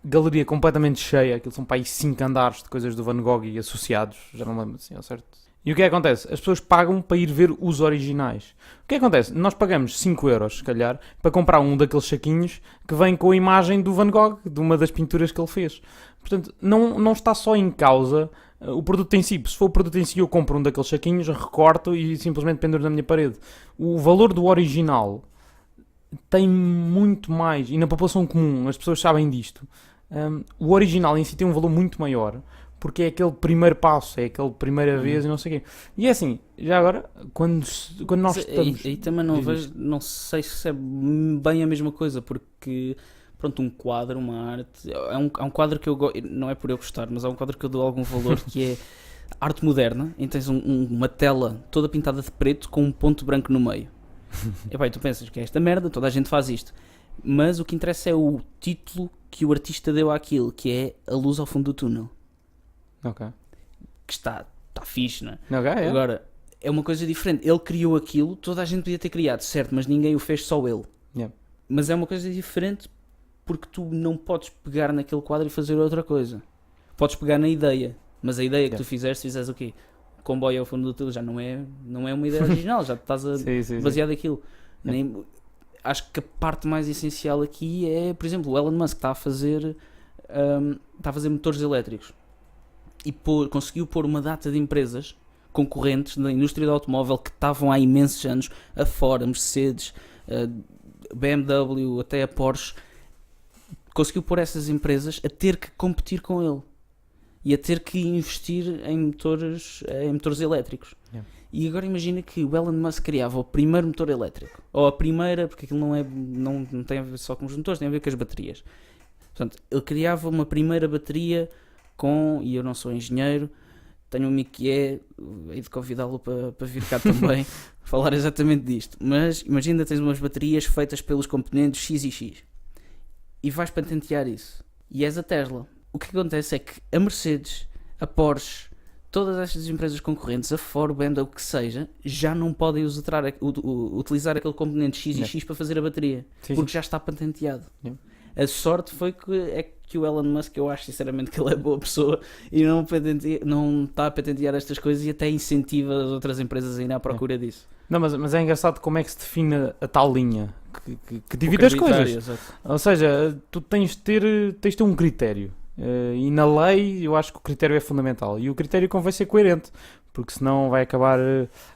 galeria completamente cheia, aquilo são para aí 5 andares de coisas do Van Gogh e associados, já não lembro assim, ao certo. E o que é que acontece? As pessoas pagam para ir ver os originais. O que é que acontece? Nós pagamos 5€, se calhar, para comprar um daqueles saquinhos que vem com a imagem do Van Gogh, de uma das pinturas que ele fez. Portanto, não está só em causa o produto em si. Se for o produto em si, eu compro um daqueles saquinhos, recorto e simplesmente penduro na minha parede. O valor do original tem muito mais, e na população comum, as pessoas sabem disto, o original em si tem um valor muito maior, porque é aquele primeiro passo, é aquela primeira vez e não sei o quê. E é assim, já agora, quando nós estamos... Aí também não sei se é bem a mesma coisa, porque, pronto, um quadro, uma arte, é um quadro que eu gosto, não é por eu gostar, mas é um quadro que eu dou algum valor, que é arte moderna, em que tens uma tela toda pintada de preto com um ponto branco no meio. E tu pensas que é esta merda, toda a gente faz isto. Mas o que interessa é o título que o artista deu àquilo, que é a luz ao fundo do túnel. Ok. Que está está fixe, não é? Ok, é. Agora, é uma coisa diferente. Ele criou aquilo, toda a gente podia ter criado, certo, mas ninguém o fez, só ele. Yeah. Mas é uma coisa diferente porque tu não podes pegar naquele quadro e fazer outra coisa. Podes pegar na ideia, mas a ideia que tu fizeres o quê? O comboio ao fundo do túnel já não é uma ideia original, já estás a basear daquilo. Acho que a parte mais essencial aqui é, por exemplo, o Elon Musk está a fazer motores elétricos e conseguiu pôr uma data de empresas concorrentes da indústria do automóvel que estavam há imensos anos, a Ford, a Mercedes, a BMW, até a Porsche, conseguiu pôr essas empresas a ter que competir com ele e a ter que investir em motores elétricos. E agora imagina que o Elon Musk criava o primeiro motor elétrico, ou a primeira, porque aquilo não tem a ver só com os motores, tem a ver com as baterias. Portanto, ele criava uma primeira bateria e eu não sou engenheiro, tenho um amigo que hei de convidá-lo para vir cá também falar exatamente disto. Mas imagina, tens umas baterias feitas pelos componentes X e X e vais patentear isso. E és a Tesla. O que acontece é que a Mercedes, a Porsche, todas estas empresas concorrentes, a Ford, o que seja, já não podem utilizar aquele componente X e X para fazer a bateria, porque já está patenteado. A sorte foi que o Elon Musk, eu acho sinceramente que ele é boa pessoa e não está a patentear estas coisas e até incentiva as outras empresas a ir à procura disso. Não, mas é engraçado como é que se define a tal linha que divide as coisas. Exato. Ou seja, tu tens de ter um critério. E na lei eu acho que o critério é fundamental e o critério convém ser coerente, porque senão vai acabar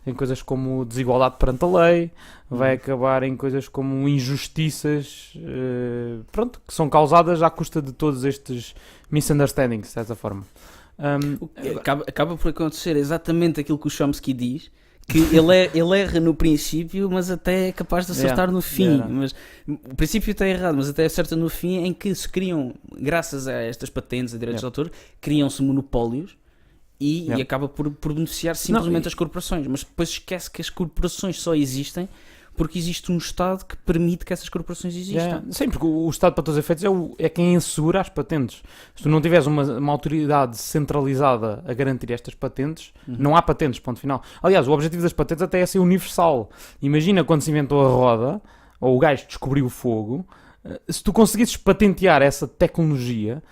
em coisas como desigualdade perante a lei, vai acabar em coisas como injustiças que são causadas à custa de todos estes misunderstandings, de certa forma. Acaba por acontecer exatamente aquilo que o Chomsky diz, que ele erra no princípio, mas até é capaz de acertar no fim. Mas o princípio está errado, mas até acerta no fim, em que se criam, graças a estas patentes, a direitos de autor, criam-se monopólios e acaba por beneficiar simplesmente as corporações. Mas depois esquece que as corporações só existem porque existe um Estado que permite que essas corporações existam. Sim, porque o Estado, para todos os efeitos, é quem assegura as patentes. Se tu não tiveres uma autoridade centralizada a garantir estas patentes, não há patentes, ponto final. Aliás, o objetivo das patentes até é ser universal. Imagina quando se inventou a roda, ou o gajo descobriu o fogo, se tu conseguisses patentear essa tecnologia,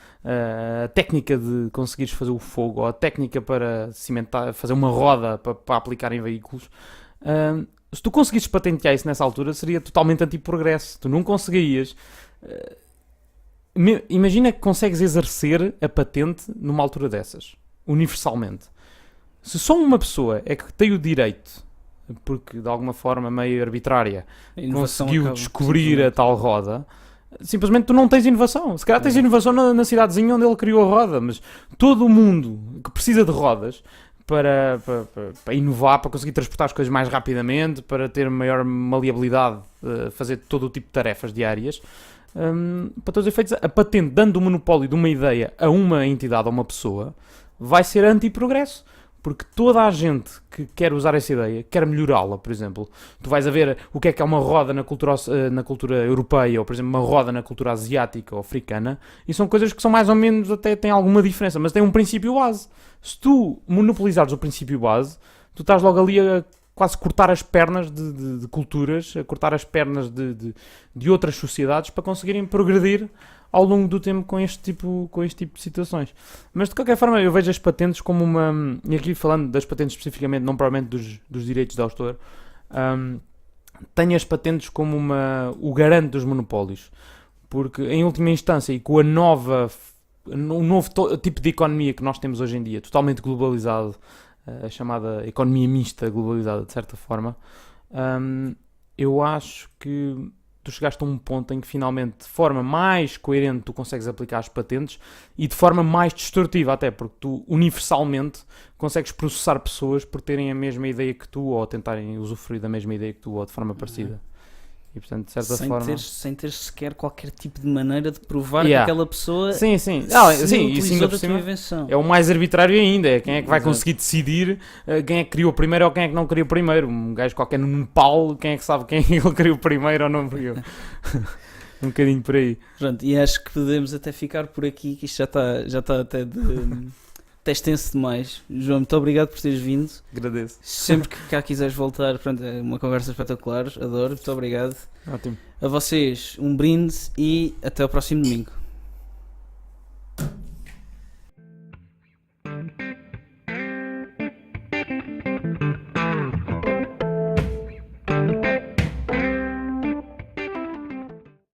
a técnica de conseguires fazer o fogo, ou a técnica para cimentar, fazer uma roda para aplicar em veículos, se tu conseguisses patentear isso nessa altura, seria totalmente anti-progresso. Tu não conseguirias. Imagina que consegues exercer a patente numa altura dessas, universalmente. Se só uma pessoa é que tem o direito, porque de alguma forma meio arbitrária, conseguiu descobrir a tal roda, simplesmente tu não tens inovação. Se calhar tens inovação na cidadezinha onde ele criou a roda, mas todo o mundo que precisa de rodas para inovar, para conseguir transportar as coisas mais rapidamente, para ter maior maleabilidade, fazer todo o tipo de tarefas diárias, para todos os efeitos, a patente, dando o monopólio de uma ideia a uma entidade, a uma pessoa, vai ser anti-progresso. Porque toda a gente que quer usar essa ideia, quer melhorá-la, por exemplo. Tu vais a ver o que é uma roda na cultura europeia, ou por exemplo uma roda na cultura asiática ou africana, e são coisas que são mais ou menos, até têm alguma diferença, mas têm um princípio base. Se tu monopolizares o princípio base, tu estás logo ali a quase cortar as pernas de culturas, a cortar as pernas de outras sociedades para conseguirem progredir ao longo do tempo com este tipo de situações. Mas de qualquer forma eu vejo as patentes como uma... E aqui falando das patentes especificamente, não propriamente dos direitos de autor, tenho as patentes como o garante dos monopólios. Porque em última instância, e com um novo tipo de economia que nós temos hoje em dia, totalmente globalizado, a chamada economia mista globalizada de certa forma, eu acho que tu chegaste a um ponto em que finalmente de forma mais coerente tu consegues aplicar as patentes e de forma mais destrutiva até, porque tu universalmente consegues processar pessoas por terem a mesma ideia que tu ou tentarem usufruir da mesma ideia que tu ou de forma parecida. E portanto, de certa forma... Sem ter sequer qualquer tipo de maneira de provar que aquela pessoa sim, utilizou da tua invenção. É o mais arbitrário ainda, é quem é que vai conseguir decidir quem é que criou primeiro ou quem é que não criou primeiro. Um gajo qualquer no Nepal, quem é que sabe quem é que ele criou primeiro ou não criou. Um bocadinho por aí. Pronto, e acho que podemos até ficar por aqui, que isto já está até é extenso demais. João, muito obrigado por teres vindo. Agradeço. Sempre que cá quiseres voltar, pronto, é uma conversa espetacular. Adoro, muito obrigado. Ótimo. A vocês, um brinde e até ao próximo domingo.